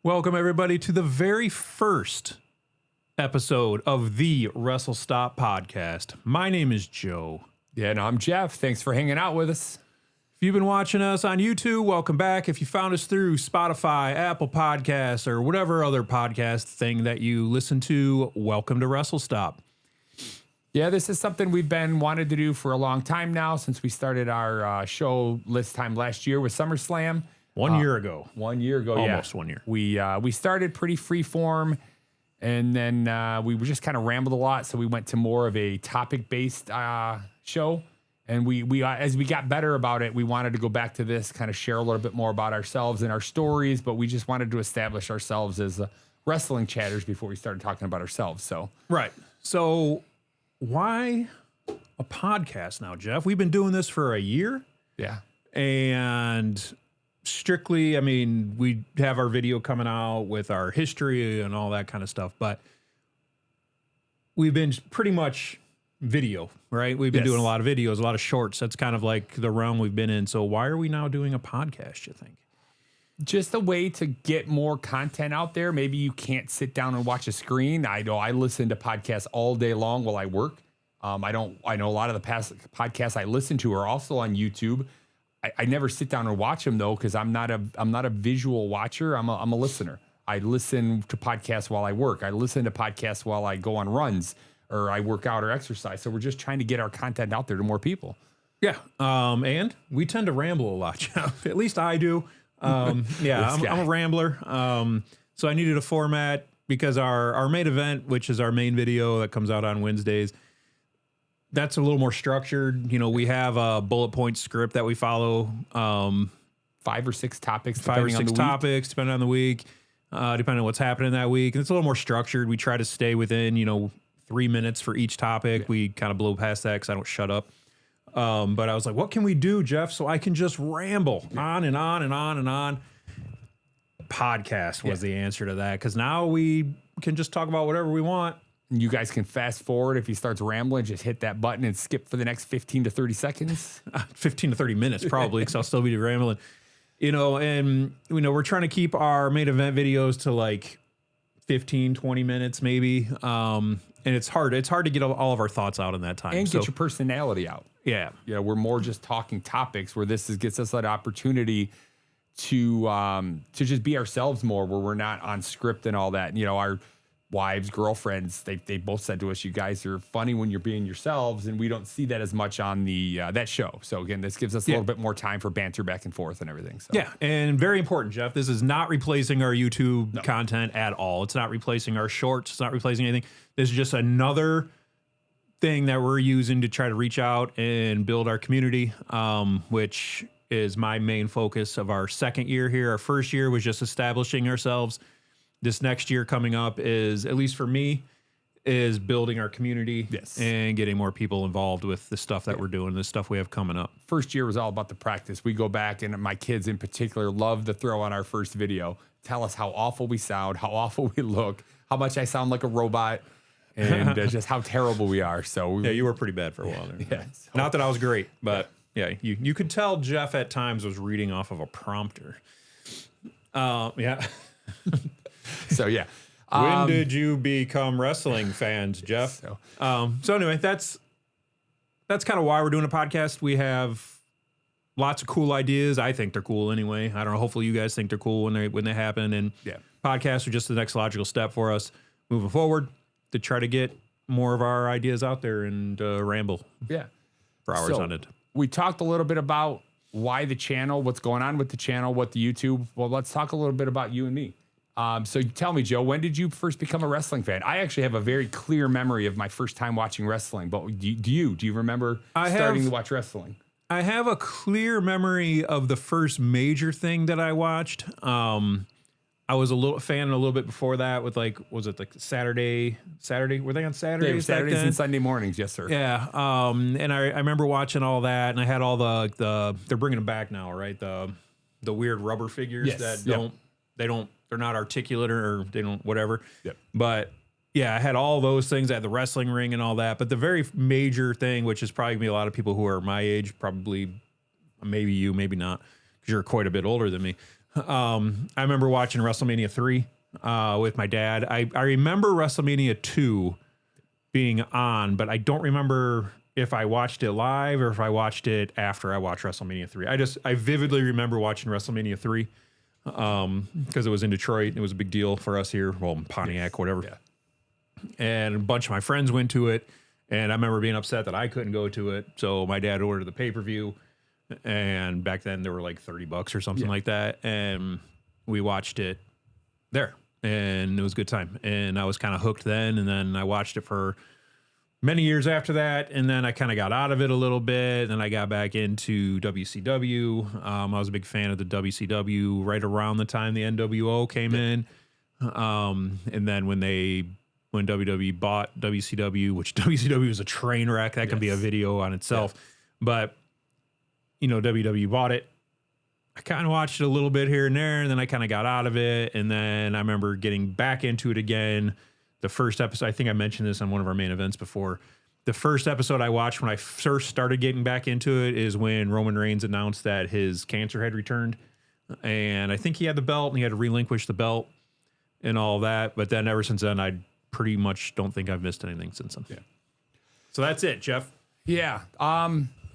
Welcome, everybody, to the very first episode of the WrestleStop Podcast. My name is Joe. Yeah, and I'm Jeff. Thanks for hanging out with us. If you've been watching us on YouTube, welcome back. If you found us through Spotify, Apple Podcasts, or whatever other podcast thing that you listen to, welcome to WrestleStop. Yeah, this is something we've been wanted to do for a long time now since we started our show this time last year with SummerSlam. 1 year ago. 1 year ago, Almost 1 year. We started pretty free form, and then we just kind of rambled a lot, so we went to more of a topic-based show. And we as we got better about it, we wanted to go back to this, kind of share a little bit more about ourselves and our stories, but we just wanted to establish ourselves as wrestling chatters before we started talking about ourselves. So Right. So why a podcast now, Jeff? We've been doing this for a year. yeah. And strictly, I mean, we have our video coming out with our history and all that kind of stuff, but we've been pretty much video, right? We've been Yes. doing a lot of videos, a lot of shorts. That's kind of like the realm we've been in. So why are we now doing a podcast, you think? Just a way to get more content out there. Maybe you can't sit down and watch a screen. I know I listen to podcasts all day long while I work. I know a lot of the past podcasts I listen to are also on YouTube. I never sit down and watch them though, because I'm not a visual watcher. I'm a listener. I listen to podcasts while I work. I listen to podcasts while I go on runs or I work out or exercise. So we're just trying to get our content out there to more people. Yeah. And we tend to ramble a lot, Jeff. At least I do. Yeah, I'm a rambler. So I needed a format because our main event, which is our main video that comes out on Wednesdays, that's a little more structured. You know, we have a bullet point script that we follow. 5 or 6 topics, Depending on the week, depending on what's happening that week. And it's a little more structured. We try to stay within, 3 minutes for each topic. Yeah. We kind of blow past that because I don't shut up. But I was like, what can we do, Jeff, so I can just ramble on and on and on and on? Podcast was the answer to that, because now we can just talk about whatever we want. You guys can fast forward if he starts rambling, just hit that button and skip for the next 15 to 30 seconds. 15 to 30 minutes probably, because I'll still be rambling. And we're trying to keep our main event videos to like 15, 20 minutes maybe. And it's hard to get all of our thoughts out in that time. And get your personality out. Yeah. Yeah, we're more just talking topics, where this gets us that opportunity to just be ourselves more, where we're not on script and all that. Our wives, girlfriends, they both said to us, you guys are funny when you're being yourselves, and we don't see that as much on the that show. So again, this gives us a little bit more time for banter back and forth and everything. So. Yeah, and very important, Jeff, this is not replacing our YouTube content at all. It's not replacing our shorts. It's not replacing anything. This is just another thing that we're using to try to reach out and build our community, which is my main focus of our second year here. Our first year was just establishing ourselves. This next year coming up is, at least for me, is building our community and getting more people involved with the stuff that we're doing, the stuff we have coming up. First year was all about the practice. We go back, and my kids in particular love to throw on our first video, tell us how awful we sound, how awful we look, how much I sound like a robot, and just how terrible we are. So you were pretty bad for a while there. Yeah, so. Not that I was great, but you could tell Jeff at times was reading off of a prompter. Yeah. So yeah. When did you become wrestling fans, Jeff? So anyway, that's kind of why we're doing a podcast. We have lots of cool ideas. I think they're cool anyway. I don't know. Hopefully you guys think they're cool when they happen. And podcasts are just the next logical step for us moving forward to try to get more of our ideas out there and ramble. Yeah. For hours on it. We talked a little bit about why the channel, what's going on with the channel, what the YouTube. Well, let's talk a little bit about you and me. So tell me, Joe, when did you first become a wrestling fan? I actually have a very clear memory of my first time watching wrestling, but do you remember starting to watch wrestling? I have a clear memory of the first major thing that I watched. I was a little fan a little bit before that with was it like Saturday? Were they on Saturdays? Saturdays and Sunday mornings. Yes, sir. Yeah. And I remember watching all that, and I had all the they're bringing them back now, right? The weird rubber figures that they're not articulate or they don't, whatever. Yep. But yeah, I had all those things at the wrestling ring and all that. But the very major thing, which is probably gonna be a lot of people who are my age, probably maybe you, maybe not, because you're quite a bit older than me. I remember watching WrestleMania 3 with my dad. I remember WrestleMania 2 being on, but I don't remember if I watched it live or if I watched it after I watched WrestleMania 3. I vividly remember watching WrestleMania 3 because it was in Detroit. It was a big deal for us here. Well, Pontiac, whatever. Yeah. And a bunch of my friends went to it. And I remember being upset that I couldn't go to it. So my dad ordered the pay-per-view. And back then they were like $30 or something like that. And we watched it there. And it was a good time. And I was kind of hooked then. And then I watched it for many years after that. And then I kind of got out of it a little bit. And I got back into WCW. I was a big fan of the WCW right around the time the NWO came in. And then when WWE bought WCW, which WCW was a train wreck, that can be a video on itself. But, WWE bought it. I kind of watched it a little bit here and there, and then I kind of got out of it. And then I remember getting back into it again. The first episode, I think I mentioned this on one of our main events before. The first episode I watched when I first started getting back into it is when Roman Reigns announced that his cancer had returned. And I think he had the belt and he had to relinquish the belt and all that. But then ever since then, I pretty much don't think I've missed anything since then. Yeah. So that's it, Jeff. Yeah.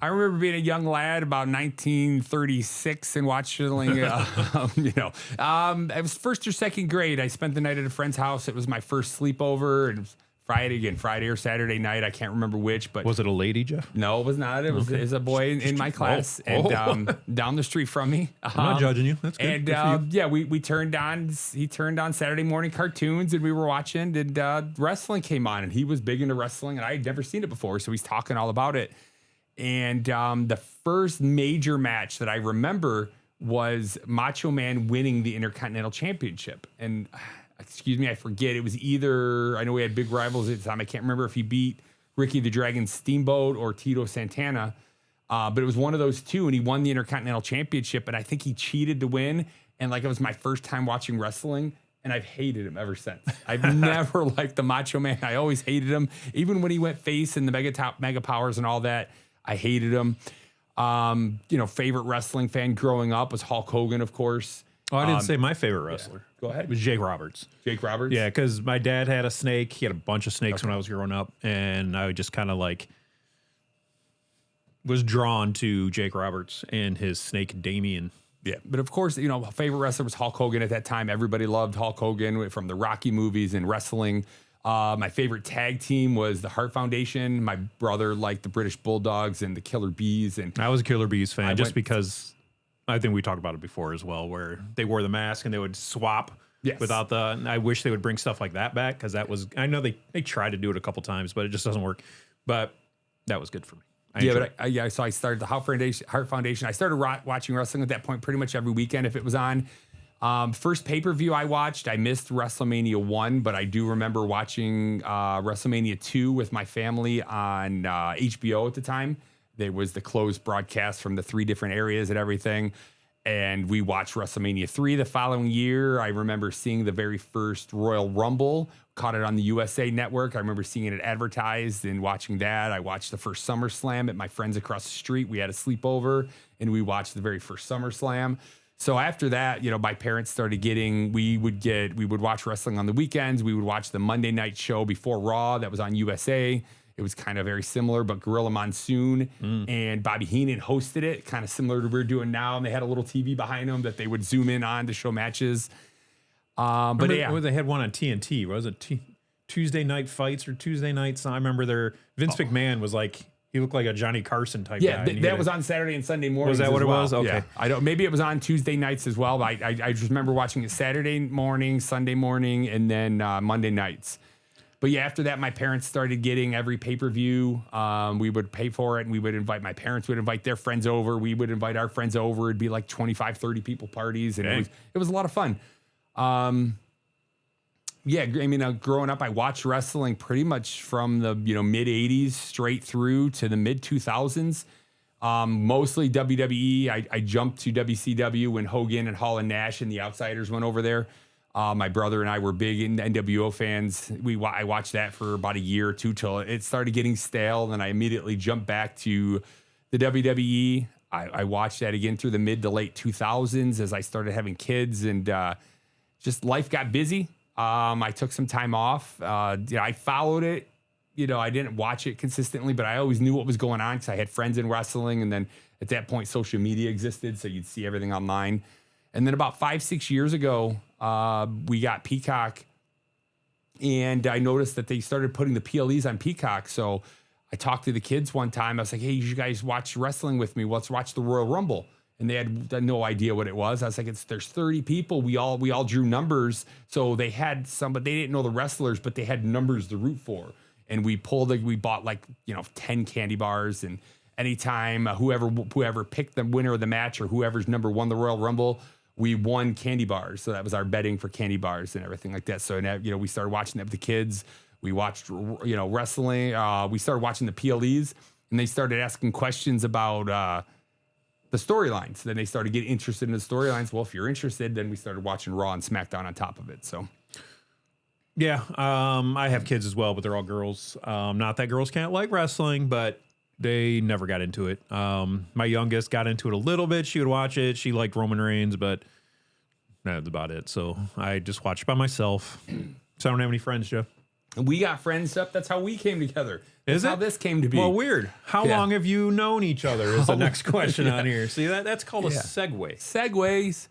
I remember being a young lad about 1936 and watching, it was first or second grade. I spent the night at a friend's house. It was my first sleepover. And it was Friday or Saturday night. I can't remember which, but was it a lady, Jeff? No, it was not. It was a boy in my class and down the street from me. I'm not judging you. That's good. And we turned on. He turned on Saturday morning cartoons, and we were watching. And wrestling came on, and he was big into wrestling, and I had never seen it before, so he's talking all about it. And the first major match that I remember was Macho Man winning the Intercontinental Championship. And excuse me, I forget. It was either, I know we had big rivals at the time. I can't remember if he beat Ricky the Dragon Steamboat or Tito Santana. But it was one of those two, and he won the Intercontinental Championship. And I think he cheated to win. And it was my first time watching wrestling. And I've hated him ever since. I've never liked the Macho Man. I always hated him. Even when he went face in the Mega Powers and all that, I hated him. Favorite wrestling fan growing up was Hulk Hogan, of course. Oh, I didn't say my favorite wrestler. Yeah. Go ahead. It was Jake Roberts. Jake Roberts? Yeah, because my dad had a snake. He had a bunch of snakes when I was growing up. And I just kind of was drawn to Jake Roberts and his snake Damien. Yeah, but of course, favorite wrestler was Hulk Hogan at that time. Everybody loved Hulk Hogan from the Rocky movies and wrestling. My favorite tag team was the Hart Foundation. My brother liked the British Bulldogs and the Killer Bees. And I was a Killer Bees fan because I think we talked about it before as well, where they wore the mask and they would swap without the. I wish they would bring stuff like that back because that was. I know they tried to do it a couple times, but it just doesn't work. But that was good for me. So I started the Hart Foundation. I started watching wrestling at that point pretty much every weekend if it was on. First pay-per-view I watched, I missed WrestleMania 1, but I do remember watching WrestleMania 2 with my family on HBO at the time. There was the closed broadcast from the 3 different areas and everything. And we watched WrestleMania 3 the following year. I remember seeing the very first Royal Rumble, caught it on the USA Network. I remember seeing it advertised and watching that. I watched the first SummerSlam at my friends across the street. We had a sleepover and we watched the very first SummerSlam. So after that, my parents started we would watch wrestling on the weekends. We would watch the Monday night show before Raw that was on USA. It was kind of very similar, but Gorilla Monsoon and Bobby Heenan hosted it, kind of similar to what we're doing now. And they had a little TV behind them that they would zoom in on to show matches. They had one on TNT. Was it Tuesday night fights or Tuesday nights? I remember Vince McMahon was he looked like a Johnny Carson type guy. Yeah, that was on Saturday and Sunday mornings. Was that what it was? Okay. Yeah. I don't. Maybe it was on Tuesday nights as well. But I just remember watching it Saturday morning, Sunday morning, and then Monday nights. But yeah, after that, my parents started getting every pay-per-view. We would pay for it, and we would my parents would invite their friends over. We would invite our friends over. It'd be like 25, 30 people parties, and it was a lot of fun. Growing up, I watched wrestling pretty much from the mid 80s straight through to the mid 2000s. Mostly WWE. I jumped to WCW when Hogan and Hall and Nash and the Outsiders went over there. My brother and I were big NWO fans. I watched that for about a year or two till it started getting stale. And I immediately jumped back to the WWE. I watched that again through the mid to late 2000s as I started having kids, and just life got busy. I took some time off. I followed it. I didn't watch it consistently, but I always knew what was going on because I had friends in wrestling. And then at that point, social media existed, so you'd see everything online. And then about 5-6 years ago, we got Peacock, and I noticed that they started putting the PLEs on Peacock. So I talked to the kids one time. I was like, hey, you guys watch wrestling with me? Let's watch the Royal Rumble. And they had no idea what it was. I was like, there's 30 people. We all drew numbers. So they had but they didn't know the wrestlers, but they had numbers to root for. And we bought 10 candy bars, and anytime whoever picked the winner of the match or whoever's number won the Royal Rumble, we won candy bars. So that was our betting for candy bars and everything like that. So, we started watching that with the kids. We watched, wrestling. We started watching the PLEs, and they started asking questions about the storylines. Then they started getting interested in the storylines. Well, if you're interested, then we started watching Raw and SmackDown on top of it. So, yeah, I have kids as well, but they're all girls. Not that girls can't like wrestling, but they never got into it. My youngest got into it a little bit. She would watch it. She liked Roman Reigns, but that's about it. So I just watched by myself. So I don't have any friends, Jeff. We got friends up. That's how we came together. That's how this came to be. Well, weird. How long have you known each other is the next question on here. See, that's called a segue. Segues.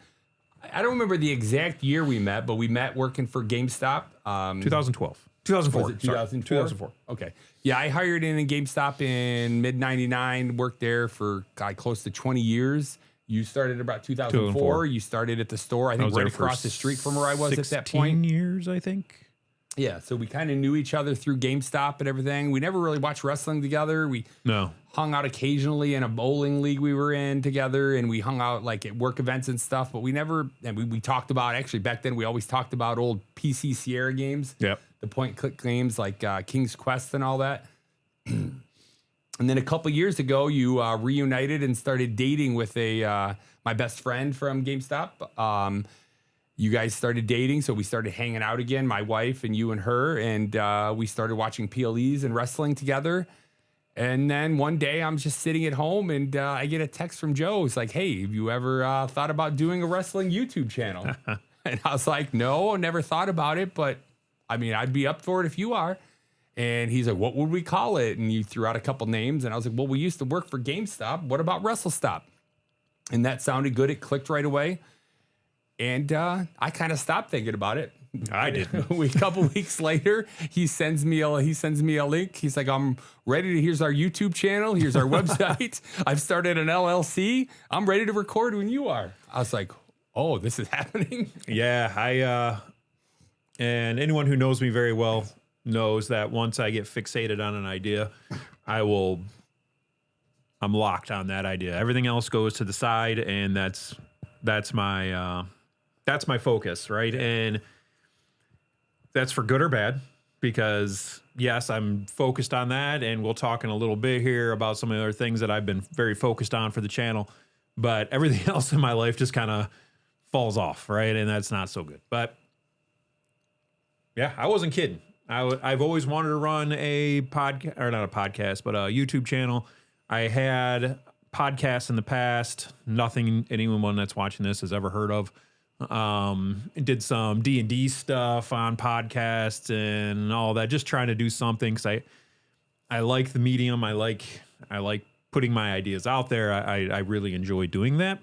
I don't remember the exact year we met, but we met working for GameStop. 2012. 2004. Was it 2004? 2004. Okay. Yeah, I hired in GameStop in mid-99, worked there for close to 20 years. You started about 2004. You started at the store, I think right across the street from where I was at that point. 16 years, I think. Yeah, so we kind of knew each other through GameStop and everything. We never really watched wrestling together. We hung out occasionally in a bowling league we were in together, and we hung out at work events and stuff, but we never, and we talked about, actually back then we always talked about old PC Sierra games. Yep. The point-click games like King's Quest and all that. And then a couple years ago, you reunited and started dating with my best friend from GameStop. You guys started dating, so we started hanging out again, my wife and you and her, and we started watching PLEs and wrestling together. And then one day I'm just sitting at home, and I get a text from Joe. It's like, hey, have you ever thought about doing a wrestling YouTube channel? And I was like, no, never thought about it, but I mean, I'd be up for it if you are. And he's like, what would we call it? And you threw out a couple names, and I was like, well, we used to work for GameStop. What about WrestleStop? And that sounded good. It clicked right away. And I kind of stopped thinking about it. I didn't. A couple weeks later, he sends me a link. He's like, I'm ready to, here's our YouTube channel. Here's our website. I've started an LLC. I'm ready to record when you are. I was like, oh, this is happening. Yeah, and anyone who knows me very well knows that once I get fixated on an idea, I'm locked on that idea. Everything else goes to the side, and that's my focus, right? And that's for good or bad, because yes, I'm focused on that, and we'll talk in a little bit here about some of the other things that I've been very focused on for the channel, but everything else in my life just kind of falls off, right? And that's not so good. But yeah, I wasn't kidding. I've always wanted to run a podcast, or not a podcast, but a YouTube channel. I had podcasts in the past. Nothing anyone that's watching this has ever heard of. Did some D&D stuff on podcasts and all that, just trying to do something because I like the medium. I like putting my ideas out there. I really enjoy doing that.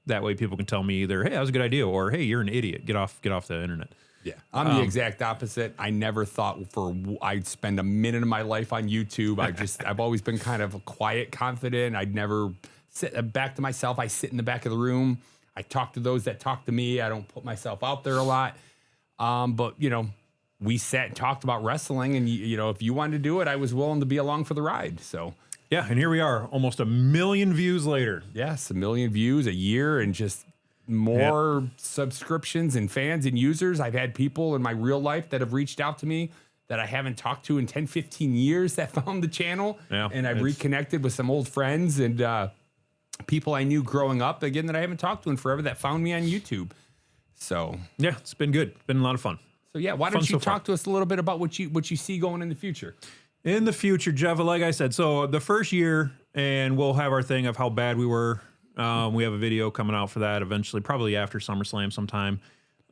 That way people can tell me either, hey, that was a good idea, or hey, you're an idiot. Get off the internet. Yeah, I'm the exact opposite. I never thought I'd spend a minute of my life on YouTube. I've always been kind of quiet, confident. I'd never sit back to myself. I sit in the back of the room. I talk to those that talk to me. I don't put myself out there a lot. But we sat and talked about wrestling, and if you wanted to do it, I was willing to be along for the ride. So yeah, and here we are, almost 1 million views later. Yes, 1 million views a year, and just more subscriptions and fans and users. I've had people in my real life that have reached out to me that I haven't talked to in 10, 15 years that found the channel. Yeah, and I've reconnected with some old friends and people I knew growing up, again, that I haven't talked to in forever that found me on YouTube. So yeah, it's been good. It's been a lot of fun. So yeah, why don't you talk to us a little bit about what you see going in the future? In the future, Jeff, like I said, so the first year, and we'll have our thing of how bad we were. We have a video coming out for that eventually, probably after SummerSlam sometime.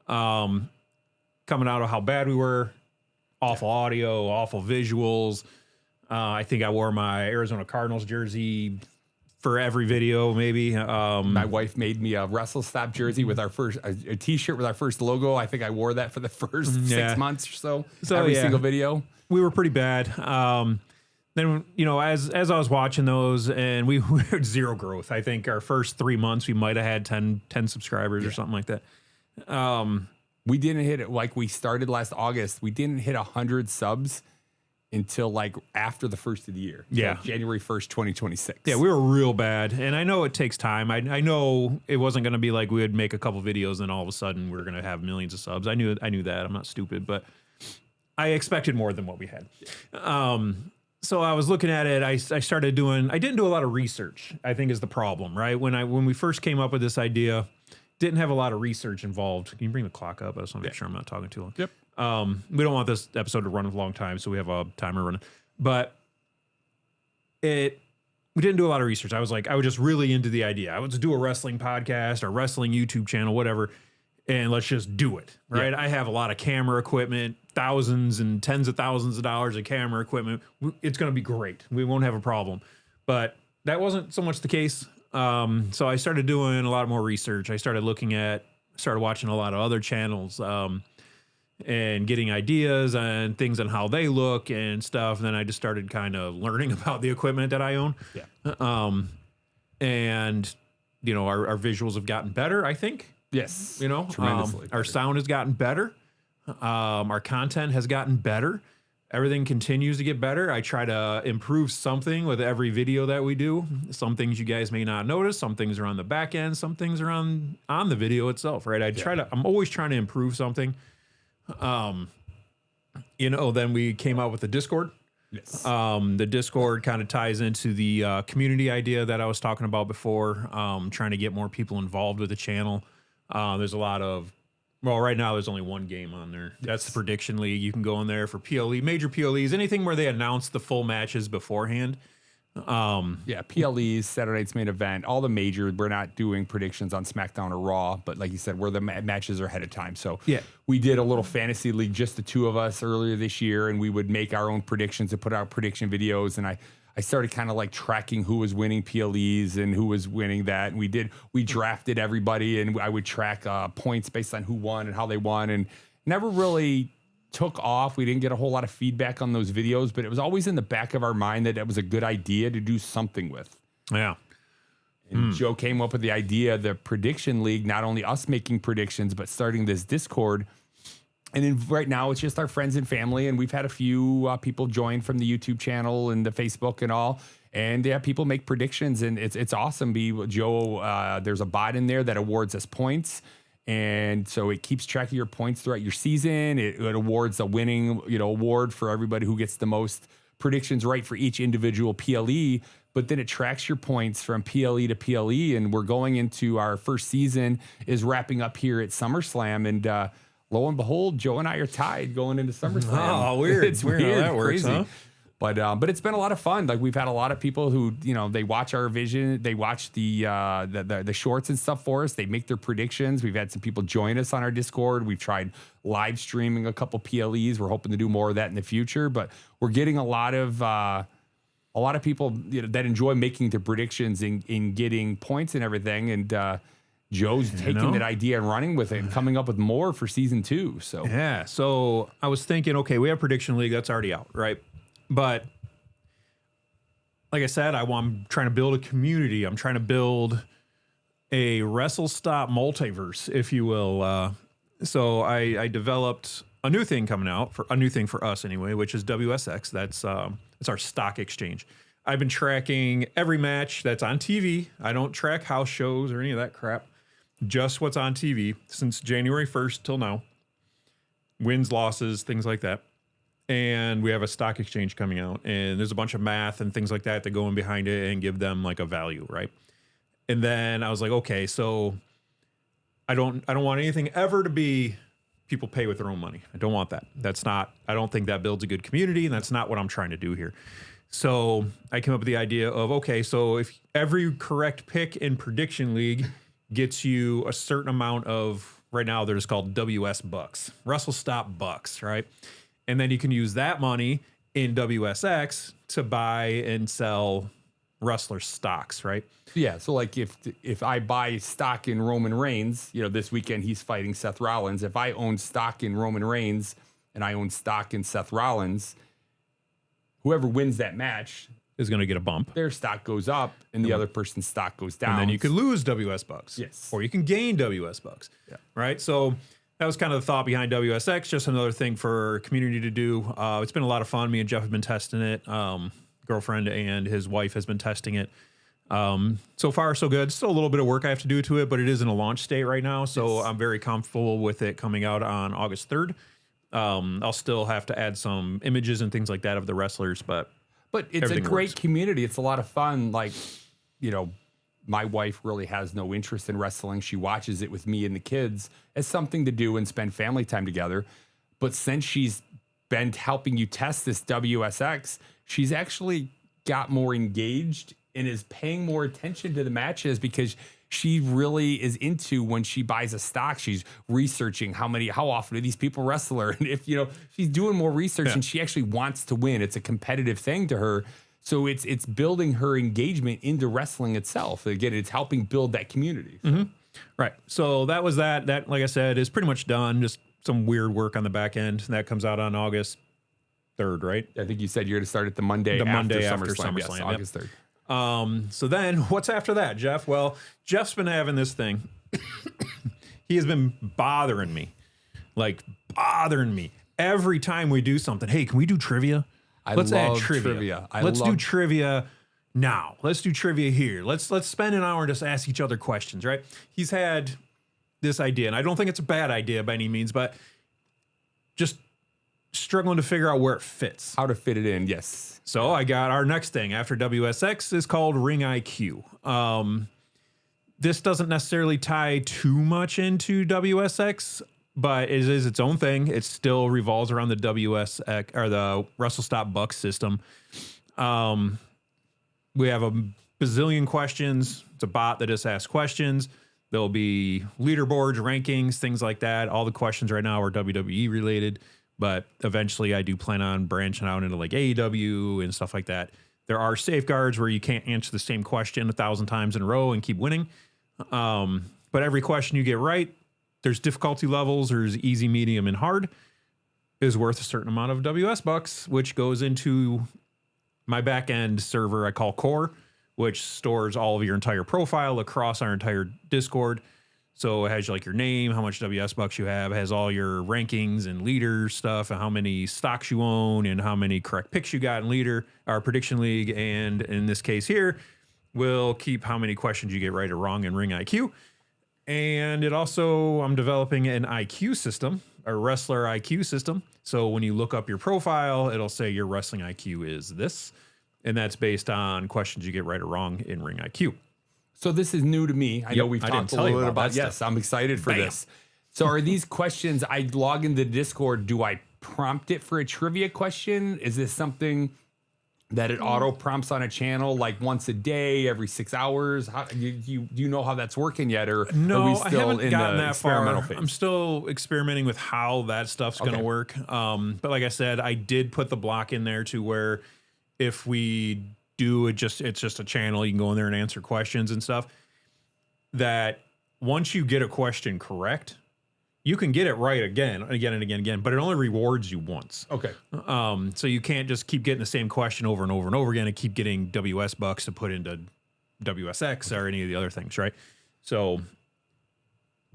Coming out of how bad we were, awful audio, awful visuals. I think I wore my Arizona Cardinals jersey for every video, maybe. My wife made me a WrestleStop jersey with our first a T-shirt with our first logo. I think I wore that for the first 6 months or so. Every single video. We were pretty bad. Then, as I was watching those, and we had zero growth. I think our first 3 months, we might have had 10 subscribers or something like that. We didn't hit it like we started last August. We didn't hit 100 subs until like after the first of the year. Yeah. So January 1st, 2026. Yeah, we were real bad. And I know it takes time. I know it wasn't going to be like we would make a couple videos and all of a sudden we're going to have millions of subs. I knew that. I'm not stupid, but I expected more than what we had. So I was looking at it. I started doing. I didn't do a lot of research, I think is the problem, right? When we first came up with this idea, didn't have a lot of research involved. Can you bring the clock up? I just want to make sure I'm not talking too long. Yep. We don't want this episode to run a long time, so we have a timer running. But we didn't do a lot of research. I was just really into the idea. I would just do a wrestling podcast or wrestling YouTube channel, whatever, and let's just do it, right? Yeah. I have a lot of camera equipment, thousands and tens of thousands of dollars of camera equipment. It's going to be great. We won't have a problem. But that wasn't so much the case. So I started doing a lot more research. I started watching a lot of other channels, and getting ideas and things on how they look and stuff. And then I just started kind of learning about the equipment that I own. Yeah. And our visuals have gotten better, I think. Yes. Tremendously. Our sound has gotten better. Our content has gotten better. Everything continues to get better. I try to improve something with every video that we do. Some things you guys may not notice. Some things are on the back end. Some things are on the video itself, right? I'm always trying to improve something. Then we came out with the Discord. Yes. The Discord kind of ties into the community idea that I was talking about before. Trying to get more people involved with the channel. There's a lot of, right now there's only one game on there. That's the Prediction League. You can go in there for PLE, major PLEs, anything where they announce the full matches beforehand. PLEs, Saturday Night's Main Event, all the majors. We're not doing predictions on SmackDown or Raw, but like you said, where the matches are ahead of time. So we did a little fantasy league, just the two of us earlier this year, and we would make our own predictions and put out prediction videos. And I started kind of like tracking who was winning PLEs and who was winning that. And we drafted everybody, and I would track points based on who won and how they won, and never really took off. We didn't get a whole lot of feedback on those videos, but it was always in the back of our mind that it was a good idea to do something with. Yeah. And Joe came up with the idea, the Prediction League, not only us making predictions, but starting this Discord. And then right now it's just our friends and family. And we've had a few people join from the YouTube channel and the Facebook and all. And people make predictions, and it's awesome. Joe, there's a bot in there that awards us points. And so it keeps track of your points throughout your season. It awards a winning, award for everybody who gets the most predictions right for each individual PLE. But then it tracks your points from PLE to PLE. And we're going into our first season is wrapping up here at SummerSlam. And lo and behold, Joe and I are tied going into SummerSlam. Oh, weird. It's weird. How that works, crazy. Huh? But it's been a lot of fun. Like, we've had a lot of people who, they watch our vision, they watch the shorts and stuff for us. They make their predictions. We've had some people join us on our Discord. We've tried live streaming a couple PLEs. We're hoping to do more of that in the future. But we're getting a lot of people that enjoy making their predictions and getting points and everything. And Joe's taking that idea and running with it and coming up with more for season 2. So yeah. So I was thinking, okay, we have Prediction League that's already out, right? But like I said, I'm trying to build a community. I'm trying to build a WrestleStop multiverse, if you will. So I developed a new thing coming out, a new thing for us anyway, which is WSX. That's our stock exchange. I've been tracking every match that's on TV. I don't track house shows or any of that crap. Just what's on TV since January 1st till now. Wins, losses, things like that. And we have a stock exchange coming out, and there's a bunch of math and things like that go in behind it and give them like a value, right? And then I was like, okay, so I don't want anything ever to be people pay with their own money. I don't want that. I don't think that builds a good community, and that's not what I'm trying to do here. So I came up with the idea of, okay, so if every correct pick in Prediction League gets you a certain amount of, right now they're just called WS bucks, WrestleStop bucks, right? And then you can use that money in WSX to buy and sell wrestler stocks, right? Yeah, so like if I buy stock in Roman Reigns, this weekend he's fighting Seth Rollins. If I own stock in Roman Reigns and I own stock in Seth Rollins, whoever wins that match Is going to get a bump. their stock goes up and the other person's stock goes down. And then you could lose WS bucks. Yes. Or you can gain WS bucks. Yeah. Right? So that was kind of the thought behind WSX, just another thing for community to do. It's been a lot of fun. Me and Jeff have been testing it. Girlfriend and his wife has been testing it. So far, so good. Still a little bit of work I have to do to it, but it is in a launch state right now. So I'm very comfortable with it coming out on August 3rd. I'll still have to add some images and things like that of the wrestlers, but it's a great works. community. It's a lot of fun. Like, my wife really has no interest in wrestling. She watches it with me and the kids as something to do and spend family time together. But since she's been helping you test this WSX, she's actually got more engaged and is paying more attention to the matches because she really is into when she buys a stock. She's researching how often do these people wrestle her. And if, she's doing more research and she actually wants to win. It's a competitive thing to her. So it's building her engagement into wrestling itself. Again, it's helping build that community. So. Mm-hmm. Right. So that was that. That, like I said, is pretty much done. Just some weird work on the back end. That comes out on August 3rd, right? I think you said you're going to start it the Monday after SummerSlam. Yes, Yep. August 3rd. So then what's after that, Jeff? Well, Jeff's been having this thing. He has been bothering me every time we do something. Hey, can we do trivia? Let's add trivia. Let's do trivia now. Let's do trivia here. Let's spend an hour and just ask each other questions, right? He's had this idea, and I don't think it's a bad idea by any means, but just struggling to figure out where it fits. How to fit it in, yes. So I got our next thing after WSX is called Ring IQ. This doesn't necessarily tie too much into WSX, but it is its own thing. It still revolves around the WSX or the WrestleStop Bucks system. We have a bazillion questions. It's a bot that just asks questions. There'll be leaderboards, rankings, things like that. All the questions right now are WWE related, but eventually I do plan on branching out into like AEW and stuff like that. There are safeguards where you can't answer the same question 1,000 times in a row and keep winning. But every question you get right, there's difficulty levels. There's easy, medium, and hard, is worth a certain amount of WS bucks, which goes into my back end server I call Core, which stores all of your entire profile across our entire Discord. So it has like your name, how much WS bucks you have, it has all your rankings and leader stuff, and how many stocks you own, and how many correct picks you got in leader or prediction league. And in this case here, we'll keep how many questions you get right or wrong in Ring IQ. And it also, I'm developing an IQ system, a wrestler IQ system. So when you look up your profile, it'll say your wrestling IQ is this. And that's based on questions you get right or wrong in Ring IQ. So this is new to me. I know we've talked a little bit about yes, I'm excited for this. So are these questions, I log into Discord, do I prompt it for a trivia question? Is this something that it auto prompts on a channel like once a day, every 6 hours? How, do you know how that's working yet? Or no, are we still I haven't in gotten the that experimental far. phase? I'm still experimenting with how that stuff's going to work. But like I said, I did put the block in there to where if we do it, it's just a channel, you can go in there and answer questions and stuff. That once you get a question correct, you can get it right again, but it only rewards you once. Okay. So you can't just keep getting the same question over and over and over again and keep getting WS bucks to put into WSX or any of the other things, right? So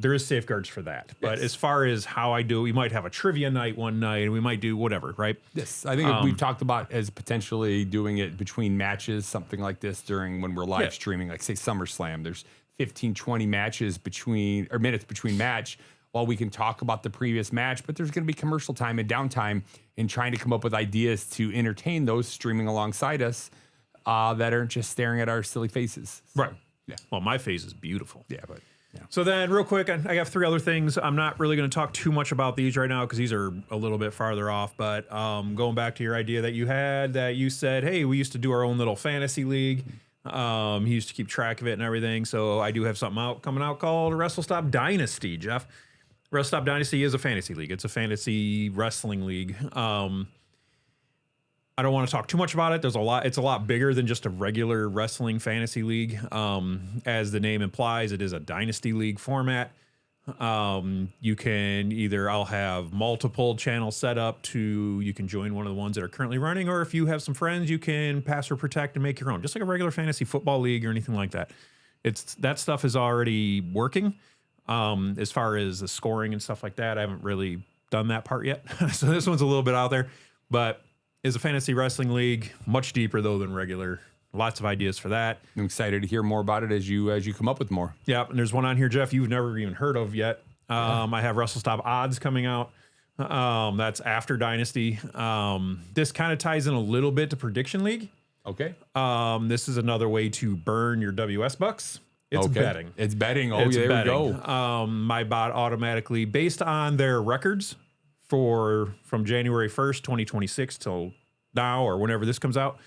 there is safeguards for that. But as far as how I do it, we might have a trivia night one night and we might do whatever, right? Yes. I think we've talked about as potentially doing it between matches, something like this during when we're live streaming, like say SummerSlam. There's 15, 20 minutes between match. While we can talk about the previous match, but there's going to be commercial time and downtime in trying to come up with ideas to entertain those streaming alongside us that aren't just staring at our silly faces. So, right. Yeah. Well, my face is beautiful. Yeah, but So then real quick, I have 3 other things. I'm not really going to talk too much about these right now because these are a little bit farther off. But going back to your idea that you had, that you said, hey, we used to do our own little fantasy league. He used to keep track of it and everything. So I do have something coming out called WrestleStop Dynasty, Jeff. WrestleStop Dynasty is a fantasy league. It's a fantasy wrestling league. I don't want to talk too much about it. It's a lot bigger than just a regular wrestling fantasy league. As the name implies, it is a dynasty league format. You can I'll have multiple channels set up you can join one of the ones that are currently running, or if you have some friends, you can pass or protect and make your own, just like a regular fantasy football league or anything like that. That stuff is already working. As far as the scoring and stuff like that, I haven't really done that part yet. So this one's a little bit out there, but is a fantasy wrestling league, much deeper though than regular. Lots of ideas for that. I'm excited to hear more about it as you come up with more. Yeah, and there's one on here, Jeff, you've never even heard of yet. I have WrestleStop Odds coming out. That's after Dynasty. This kind of ties in a little bit to Prediction League. Okay. This is another way to burn your WS bucks. It's betting. It's betting. Oh, there we go. My bot automatically, based on their records from January 1st, 2026 till now, or whenever this comes out,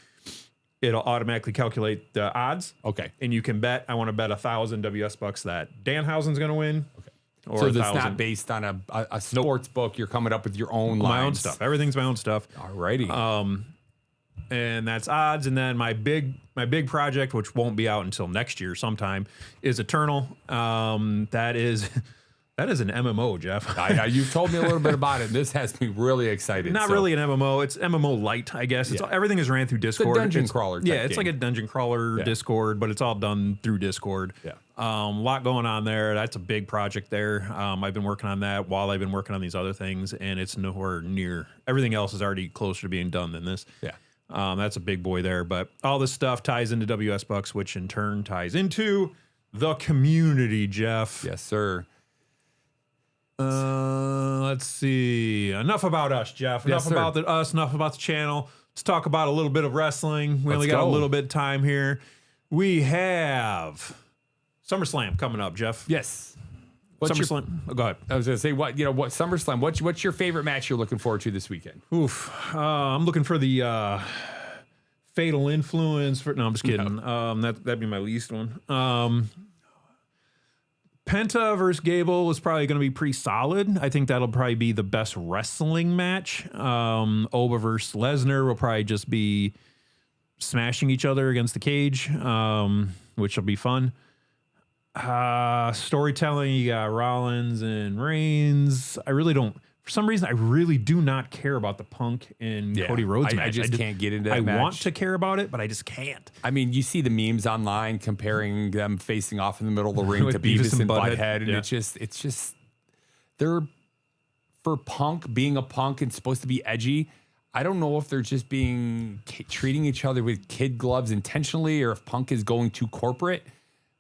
it'll automatically calculate the odds. Okay. And you can bet, I want to bet 1,000 WS bucks that Danhausen's going to win. Okay. Or so that's not based on a sports book. You're coming up with your own lines. My own stuff. Everything's my own stuff. Alrighty. And that's odds. And then my big project, which won't be out until next year sometime, is Eternal. That is an MMO, Jeff. You've told me a little bit about it. This has me really excited. Not really an MMO. It's MMO light, I guess. Everything is ran through Discord. It's a dungeon crawler. It's like a dungeon crawler Discord, but it's all done through Discord. Yeah. A lot going on there. That's a big project there. I've been working on that while I've been working on these other things, and it's nowhere near. Everything else is already closer to being done than this. Yeah. That's a big boy there. But all this stuff ties into WS Bucks, which in turn ties into the community, Jeff. Yes, sir. Let's see. Enough about us, Jeff. Enough about us. Enough about the channel. Let's talk about a little bit of wrestling. We only got a little bit of time here. We have SummerSlam coming up, Jeff. Yes. SummerSlam. Go ahead. I was going to say what SummerSlam. What's your favorite match you're looking forward to this weekend? I'm looking for the Fatal Influence. No, I'm just kidding. No. That'd be my least one. Penta versus Gable is probably going to be pretty solid. I think that'll probably be the best wrestling match. Oba versus Lesnar will probably just be smashing each other against the cage, which will be fun. Storytelling, you got Rollins and Reigns. For some reason, I really do not care about the Punk and Cody Rhodes match. I just can't get into that match. I want to care about it, but I just can't. I mean, you see the memes online comparing them facing off in the middle of the ring to Beavis and Butthead, and it's just they're, for Punk being a Punk and supposed to be edgy. I don't know if they're just treating each other with kid gloves intentionally, or if Punk is going too corporate.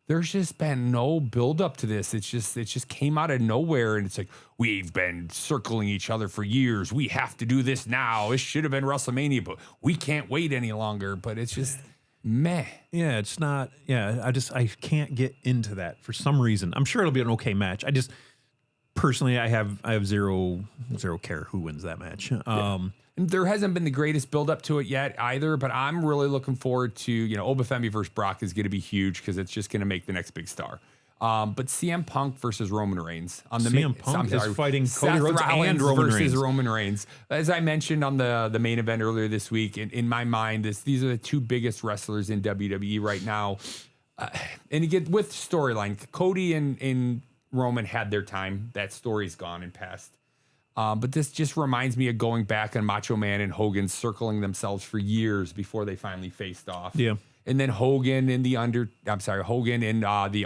There's just been no build up to this. It just came out of nowhere, and it's like, we've been circling each other for years. We have to do this now. It should have been WrestleMania, but we can't wait any longer. But it's just meh. Yeah, it's not. Yeah, I can't get into that for some reason. I'm sure it'll be an okay match. I just personally, I have zero care who wins that match. And there hasn't been the greatest build up to it yet either, but I'm really looking forward to, Obafemi versus Brock is going to be huge because it's just going to make the next big star. But CM Punk versus Roman Reigns on the CM Punk is fighting Cody Rhodes and Roman Reigns. Roman Reigns. As I mentioned on the main event earlier this week, in my mind, these are the two biggest wrestlers in WWE right now. And again, with storyline, Cody and Roman had their time. That story's gone and passed. But this just reminds me of going back on Macho Man and Hogan circling themselves for years before they finally faced off. Yeah. And then Hogan and the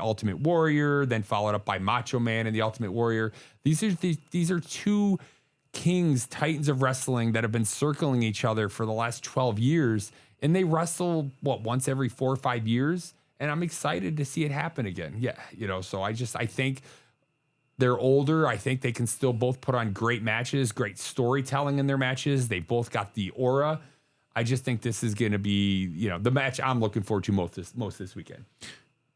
Ultimate Warrior, then followed up by Macho Man and the Ultimate Warrior. These are two kings, titans of wrestling that have been circling each other for the last 12 years. And they wrestle, once every 4 or 5 years? And I'm excited to see it happen again. Yeah, so I think they're older. I think they can still both put on great matches, great storytelling in their matches. They both got the aura. I just think this is going to be, the match I'm looking forward to most this weekend.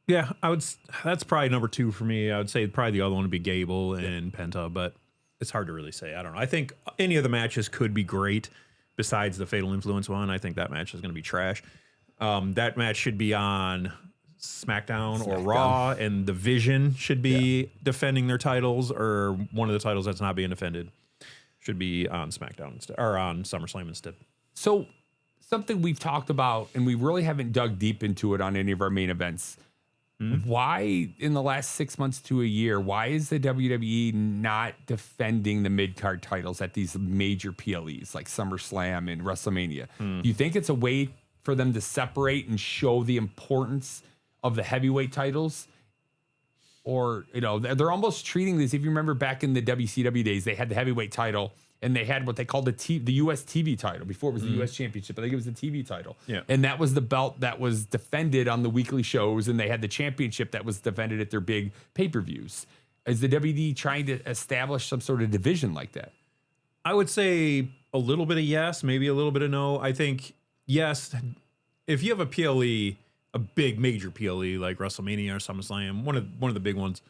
Yeah, that's probably number 2 for me. I would say probably the other one would be Gable and Penta, but it's hard to really say. I don't know. I think any of the matches could be great besides the Fatal Influence one. I think that match is going to be trash. That match should be on SmackDown or Raw, and the Vision should be defending their titles, or one of the titles that's not being defended should be on SmackDown instead, or on SummerSlam instead. So something we've talked about, and we really haven't dug deep into it on any of our main events. Why, in the last 6 months to a year, why is the WWE not defending the mid-card titles at these major PLEs like SummerSlam and WrestleMania? Do you think it's a way for them to separate and show the importance of the heavyweight titles? Or, they're almost treating this, if you remember back in the WCW days, they had the heavyweight title, and they had what they called the U.S. TV title. Before it was the U.S. Championship, I think it was the TV title. Yeah. And that was the belt that was defended on the weekly shows, and they had the championship that was defended at their big pay-per-views. Is the WWE trying to establish some sort of division like that? I would say a little bit of yes, maybe a little bit of no. I think yes, if you have a PLE, a big major PLE like WrestleMania or SummerSlam, one of the big ones,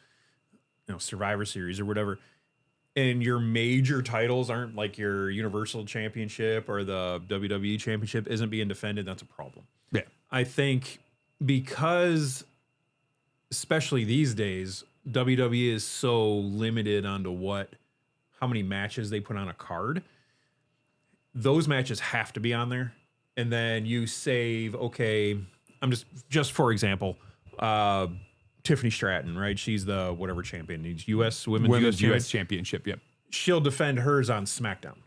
Survivor Series or whatever, and your major titles aren't like your Universal Championship or the WWE Championship isn't being defended, that's a problem. Yeah. I think because, especially these days, WWE is so limited onto how many matches they put on a card. Those matches have to be on there. And then you save, okay, I'm just for example, Tiffany Stratton, right? She's the whatever champion, U.S. Women's U.S. Championship. Yep. She'll defend hers on SmackDown.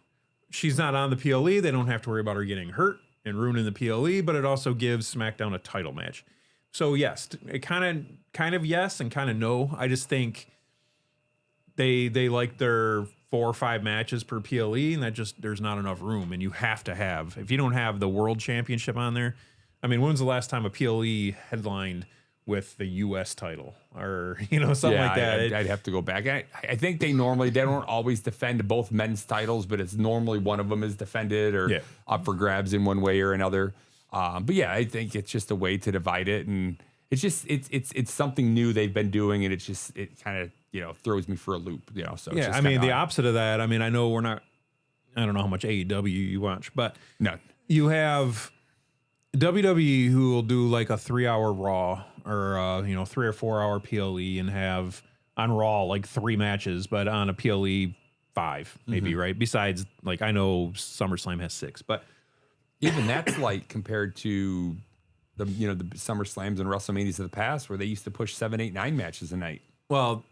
She's not on the PLE. They don't have to worry about her getting hurt and ruining the PLE, but it also gives SmackDown a title match. So yes, it kind of yes and kind of no. I just think they like their 4 or 5 matches per PLE, and there's not enough room. And you have to have, if you don't have the World Championship on there. I mean, when's the last time a PLE headlined with the U.S. title or, something like that? I'd have to go back. I think they don't always defend both men's titles, but it's normally one of them is defended or up for grabs in one way or another. But yeah, I think it's just a way to divide it. And it's something new they've been doing. And it kind of, throws me for a loop, so. Yeah. It's I mean, the opposite of that, I mean, I know I don't know how much AEW you watch, but none. You have WWE who will do like a 3-hour Raw or 3 or 4 hour PLE and have on Raw like 3 matches, but on a PLE 5 maybe, right? Besides, like, I know SummerSlam has 6, but even that's like compared to the the SummerSlams and WrestleManias of the past where they used to push 7, 8, 9 matches a night. Well,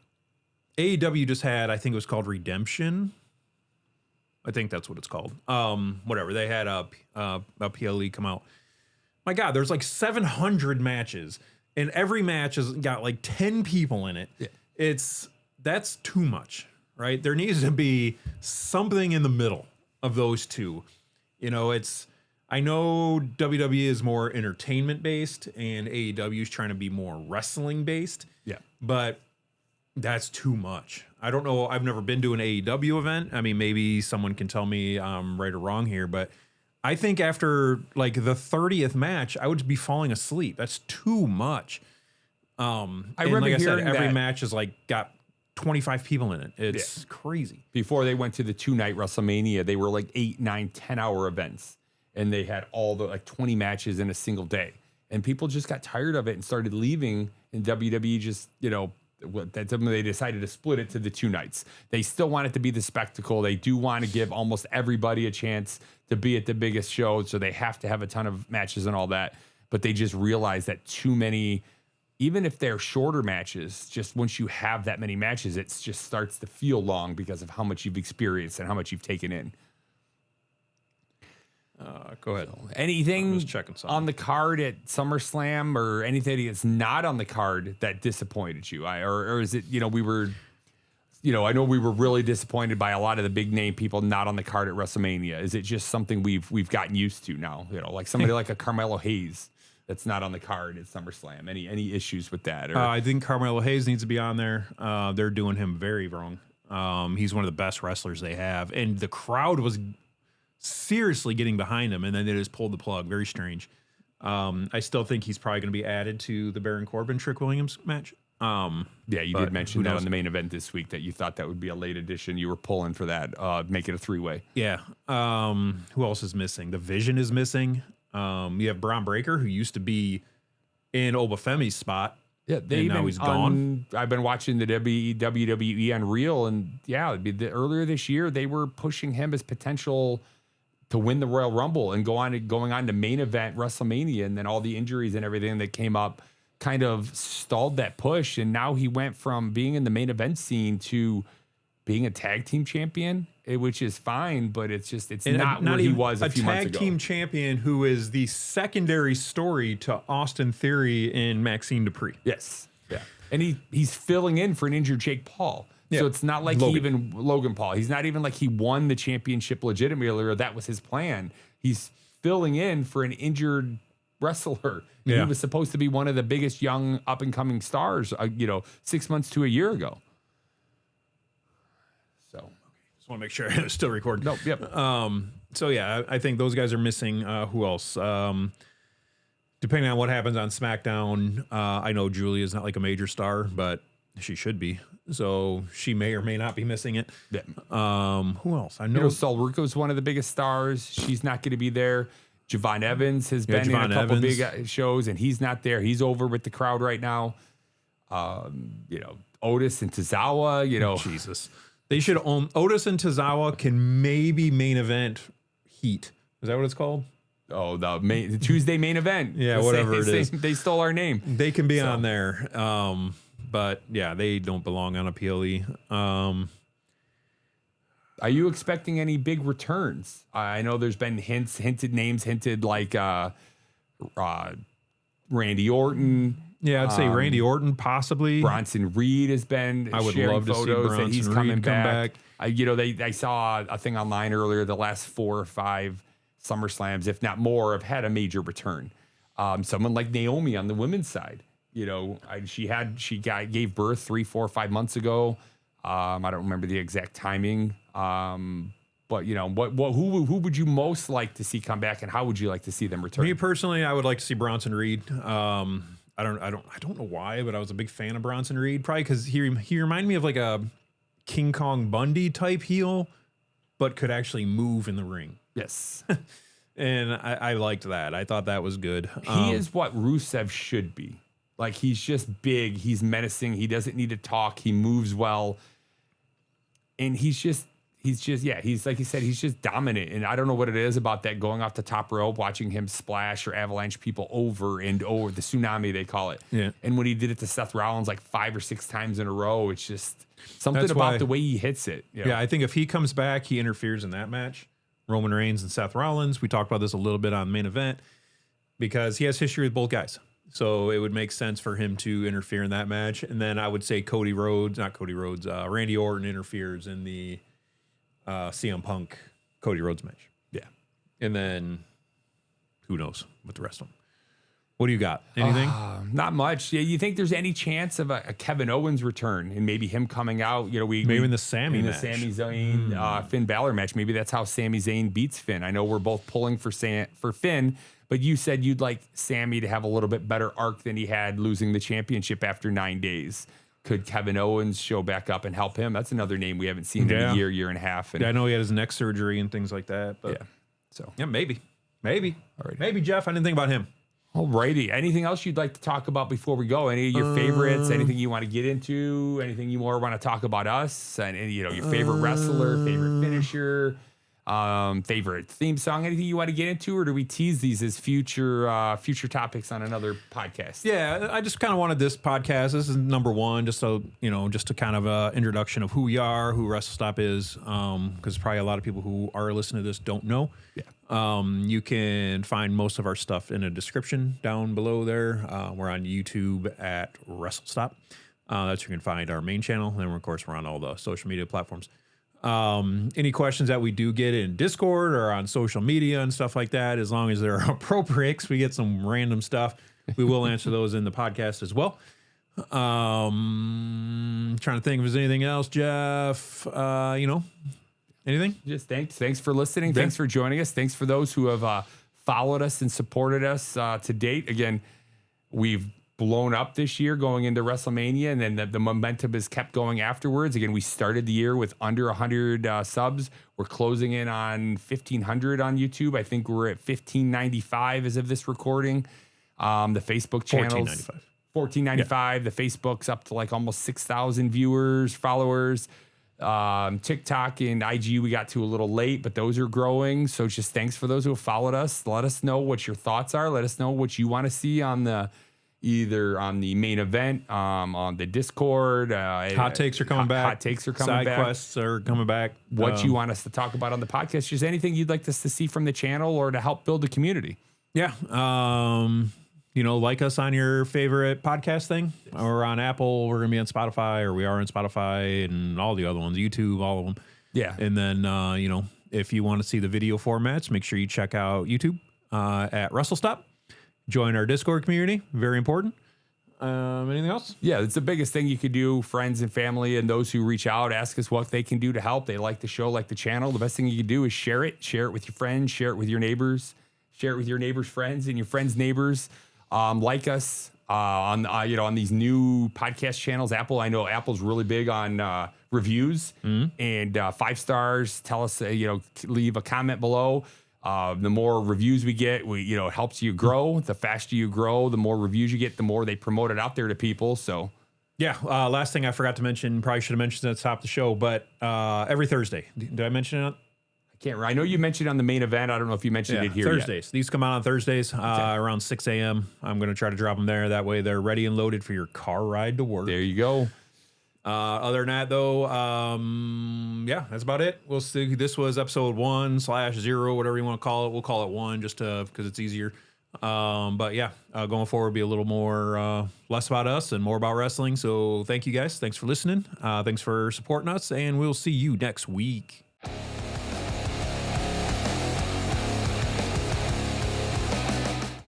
AEW just had, I think it was called Redemption. I think that's what it's called. Whatever. They had a PLE come out. My God, there's like 700 matches, and every match has got like 10 people in it. Yeah. That's too much, right? There needs to be something in the middle of those two. I know WWE is more entertainment based, and AEW is trying to be more wrestling based. Yeah, but that's too much. I don't know. I've never been to an AEW event. I mean, maybe someone can tell me I'm right or wrong here, but I think after like the 30th match, I would be falling asleep. That's too much. I remember like I said, every match is like got 25 people in it. It's crazy. Before they went to the 2-night WrestleMania, they were like 8, 9, 10-hour events, and they had all the like 20 matches in a single day, and people just got tired of it and started leaving. And WWE just they decided to split it to the 2 nights. They still want it to be the spectacle. They do want to give almost everybody a chance to be at the biggest show, so they have to have a ton of matches and all that. But they just realized that too many, even if they're shorter matches, just once you have that many matches, it just starts to feel long because of how much you've experienced and how much you've taken in. Go ahead. So, anything on the card at SummerSlam or anything that's not on the card that disappointed you? Or is it, we were, I know we were really disappointed by a lot of the big name people not on the card at WrestleMania. Is it just something we've gotten used to now? Like somebody like a Carmelo Hayes that's not on the card at SummerSlam. Any issues with that? I think Carmelo Hayes needs to be on there. They're doing him very wrong. He's one of the best wrestlers they have, and the crowd was seriously getting behind him, and then they just pulled the plug. Very strange. I still think he's probably going to be added to the Baron Corbin Trick Williams match. Yeah, you did mention that on the main event this week that you thought that would be a late addition. You were pulling for that, make it a 3-way. Yeah. Who else is missing? The Vision is missing. You have Braun Breaker, who used to be in Obafemi's spot. Yeah, now he's gone. I've been watching the WWE on Real, and earlier this year they were pushing him as potential to win the Royal Rumble and going on to main event WrestleMania, and then all the injuries and everything that came up kind of stalled that push. And now he went from being in the main event scene to being a tag team champion, which is fine, but it's not where he was a few months ago. A tag team champion who is the secondary story to Austin Theory and Maxine Dupree. Yes. Yeah. And he's filling in for an injured Jake Paul. Yeah. So it's not like Logan Paul. He's not even like he won the championship legitimately or that was his plan. He's filling in for an injured wrestler. Yeah. He was supposed to be one of the biggest young up and coming stars, 6 months to a year ago. So just want to make sure it's still recording. Nope. Yep. So yeah, I think those guys are missing. Who else? Depending on what happens on SmackDown, I know Julie is not like a major star, but she should be. So she may or may not be missing it. Yeah. Who else? I know Sol Ruco's one of the biggest stars. She's not going to be there. Javon Evans has been in a couple big shows, and he's not there. He's over with the crowd right now. Otis and Tozawa. Jesus, they should own Otis and Tozawa. Can maybe main event Heat. Is that what it's called? Oh, the Tuesday main event. Yeah, whatever it is. They stole our name. They can be on there. But yeah, they don't belong on a PLE. Are you expecting any big returns? I know there's been hinted names like Randy Orton. Yeah, I'd say Randy Orton possibly. Bronson Reed has been. I would sharing love to see photos Bronson that he's Reed coming come back. I saw a thing online earlier. The last 4 or 5 SummerSlams, if not more, have had a major return. Someone like Naomi on the women's side. She gave birth 3, 4, 5 months ago. I don't remember the exact timing. But who would you most like to see come back, and how would you like to see them return? Me personally, I would like to see Bronson Reed. I don't know why, but I was a big fan of Bronson Reed, probably because he reminded me of like a King Kong Bundy type heel, but could actually move in the ring. Yes. And I liked that. I thought that was good. He is what Rusev should be. Like, he's just big. He's menacing. He doesn't need to talk. He moves well. And he's like you said, he's just dominant. And I don't know what it is about that going off the top rope, watching him splash or avalanche people over and over, the tsunami, they call it. Yeah. And when he did it to Seth Rollins like 5 or 6 times in a row, it's just something about the way he hits it. Yeah, I think if he comes back, he interferes in that match. Roman Reigns and Seth Rollins. We talked about this a little bit on main event because he has history with both guys. So it would make sense for him to interfere in that match. And then I would say Randy Orton interferes in the CM Punk Cody Rhodes match. Yeah. And then who knows with the rest of them. What do you got? Anything? Not much. Yeah, you think there's any chance of a Kevin Owens return and maybe him coming out? Maybe in the Sami match. The Sami Zayn Finn Balor match. Maybe that's how Sami Zayn beats Finn. I know we're both pulling for Finn, but you said you'd like Sami to have a little bit better arc than he had losing the championship after 9 days. Could Kevin Owens show back up and help him? That's another name we haven't seen in a year and a half. And I know he had his neck surgery and things like that. But yeah. So maybe. Alrighty. Maybe Jeff. I didn't think about him. Alrighty. Anything else you'd like to talk about before we go? Any of your favorites? Anything you want to get into? Anything you more want to talk about us? And your favorite wrestler, favorite finisher, favorite theme song? Anything you want to get into, or do we tease these as future topics on another podcast? Yeah, I just kind of wanted this podcast. This is number 1, just so just a kind of introduction of who we are, who WrestleStop is, because probably a lot of people who are listening to this don't know. Yeah. You can find most of our stuff in a description down below there. We're on YouTube at WrestleStop. That's where you can find our main channel. And of course, we're on all the social media platforms. Any questions that we do get in Discord or on social media and stuff like that, as long as they're appropriate, 'cause we get some random stuff, we will answer those in the podcast as well. Trying to think if there's anything else, Jeff. Anything? Just thanks for listening. Yeah. Thanks for joining us. Thanks for those who have followed us and supported us to date. Again, we've blown up this year going into WrestleMania, and then the momentum has kept going afterwards. Again, we started the year with under 100 subs. We're closing in on 1,500 on YouTube. I think we're at 1,595 as of this recording. The Facebook channels, 1,495. The Facebook's up to like almost 6,000 viewers, followers. TikTok and IG we got to a little late, but those are growing. So just thanks for those who have followed us. Let us know what your thoughts are. Let us know what you want to see on either on the main event, on the Discord. Hot takes are coming back. Hot takes are coming back. Side quests are coming back. What you want us to talk about on the podcast. Just anything you'd like us to see from the channel or to help build the community. Yeah. Like us on your favorite podcast thing. Or on Apple. We're going to be on Spotify, or we are on Spotify and all the other ones, YouTube, all of them. Yeah. And then, if you want to see the video formats, make sure you check out YouTube at WrestleStop. Join our Discord community. Very important. Anything else? Yeah, it's the biggest thing you could do. Friends and family and those who reach out, ask us what they can do to help. They like the show, like the channel. The best thing you can do is share it. Share it with your friends. Share it with your neighbors. Share it with your neighbors' friends and your friends' neighbors. Like us on these new podcast channels. I know Apple's really big on reviews and 5 stars. Tell us, leave a comment below. The more reviews we get, it helps you grow. The faster you grow, the more reviews you get, the more they promote it out there to people. So, yeah. Last thing I forgot to mention, probably should have mentioned at the top of the show, but every Thursday, did I mention it? I can't remember. I know you mentioned it on the main event. I don't know if you mentioned it here Thursdays. Yet. These come out on Thursdays around 6 a.m. I'm going to try to drop them there. That way they're ready and loaded for your car ride to work. There you go. Other than that, though, that's about it. We'll see. This was episode 1/0, whatever you want to call it. We'll call it 1 just because it's easier. But yeah, going forward, be a little more less about us and more about wrestling. So thank you guys. Thanks for listening. Thanks for supporting us, and we'll see you next week.